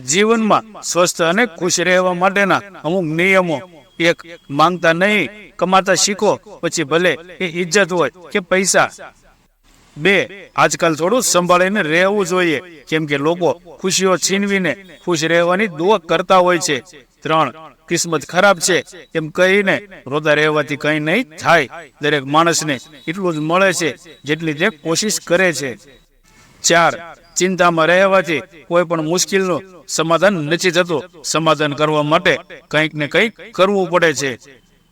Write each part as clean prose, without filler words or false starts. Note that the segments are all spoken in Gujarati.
જીવનમાં સ્વસ્થ અને ખુશ રહેવા માટેના અમુક નિયમો: 1. માંગતા નહીં, કમાતા શીખો, પછી ભલે એ ઇજ્જત હોય કે પૈસા. 2. આજકાલ થોડું સંભાળીને રહેવું જોઈએ, કેમ કે લોકો ખુશીઓ છીનવીને ખુશ રહેવાની દુઆ કરતા હોય છે. 3. કિસ્મત ખરાબ છે એમ કહીને રોતા રહેવાથી કંઈ નહીં થાય. દરેક માણસને એટલું જ મળે છે જેટલી તે કોશિશ કરે છે. 4. ચિંતામાં રહેવાથી કોઈ પણ મુશ્કેલનું સમાધાન નથી થતું. સમાધાન કરવા માટે કંઈક ને કંઈક કરવું પડે છે.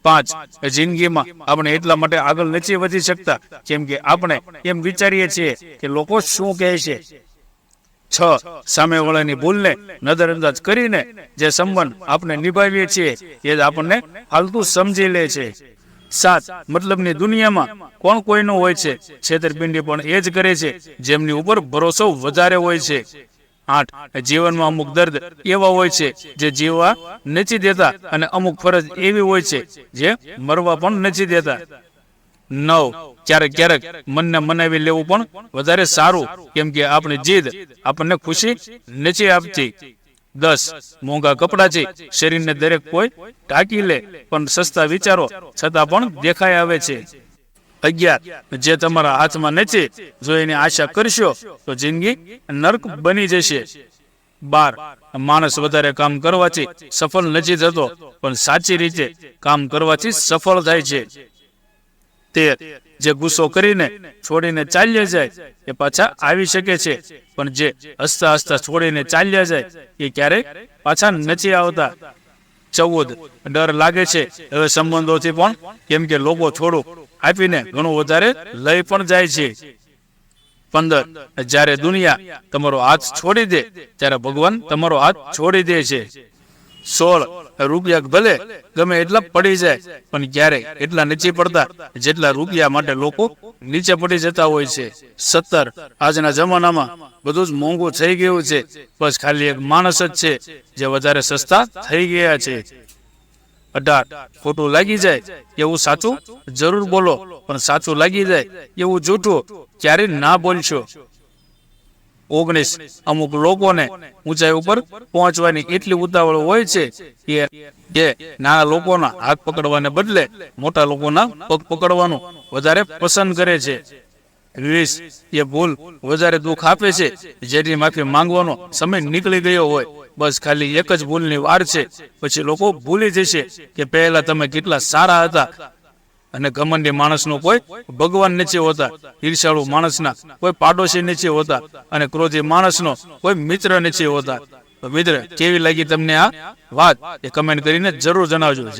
5. જિંદગીમાં આપણે એટલા માટે આગળ નથી વધી શકતા કેમ કે આપણે એમ વિચારીએ છીએ કે લોકો શું કહે છે. 6. સામેવાળાની ભૂલને નજરઅંદાજ કરીને જે સંબંધ આપણે નિભાવીએ છીએ એ જ આપણને ફાલતુ સમજી લે છે. 7. મતલબની દુનિયામાં કોણ કોઈનો હોય છે. છેતરપિંડી પણ એ જ કરે છે જેમની ઉપર ભરોસો વધારે હોય છે. 8. જીવનમાં અમુક દર્દ એવા હોય છે જે જીવવા નથી દેતા અને અમુક ફરજ એવી હોય છે જે મરવા પણ નથી દેતા. 9. ક્યારેક મનને મનાવી લેવું પણ વધારે સારું, કેમ કે આપણી જીદ આપણને ખુશી નથી આપતી. 10. મોંઘા કપડાથી શરીરને દરેક કોઈ ઢાંકી લે, પણ સસ્તા વિચારો છતાં પણ દેખાઈ આવે છે. 11. જે તમારા હાથમાં નથી જો એની આશા કરશો તો જિંદગી નર્ક બની જશે. 12. માણસ વધારે કામ કરવાથી સફળ નથી થતો, પણ સાચી રીતે કામ કરવાથી સફળ થાય છે. 13. જે ગુસ્સો કરીને છોડીને ચાલ્યા જાય એ પાછા આવી શકે છે, પણ જે હસતા હસતા છોડીને ચાલ્યા જાય એ ક્યારેય પાછા નથી આવતા. 14. ડર લાગે છે હવે સંબંધોથી પણ, કેમ કે લોકો થોડું આપીને ઘણું વધારે લઈ પણ જાય છે. 15. જ્યારે દુનિયા તમારો હાથ છોડી દે ત્યારે ભગવાન તમારો હાથ છોડી દે છે. 16. રૂપિયા ભલે ગમે એટલા પડી જાય પણ ક્યારેક એટલા નીચે પડતા જેટલા રૂપિયા માટે લોકો નીચે પડી જતા હોય છે. 17. આજના જમાનામાં બધું જ મોંઘું થઈ ગયું છે, બસ ખાલી એક માણસ જ છે જે વધારે સસ્તા થઈ ગયા છે. 18. ખોટું લાગી જાય એવું સાચું જરૂર બોલો, પણ સાચું લાગી જાય એવું જૂઠું ક્યારેય ના બોલશો. 19. અમુક લોકોને ઊંચાઈ ઉપર પહોંચવાની એટલી ઉતાવળ હોય છે કે નાના લોકોના હાથ પકડવાને બદલે મોટા લોકોના પગ પકડવાનું વધારે પસંદ કરે છે. 20. એ ભૂલ વધારે દુઃખ આપે છે જેની માફી માંગવાનો સમય નીકળી ગયો હોય. બસ ખાલી એક જ ભૂલની વાર છે, પછી લોકો ભૂલી જશે કે પહેલા તમે કેટલા સારા હતા. અને ઘમંડી માણસનો કોઈ ભગવાન નથી હોતા, ઈર્ષાળુ માણસના કોઈ પાડોશી નથી હોતા, અને ક્રોધી માણસનો કોઈ મિત્ર નથી હોતા. તો મિત્ર, કેવી લાગી તમને આ વાત એ કમેન્ટ કરીને જરૂર જણાવજો.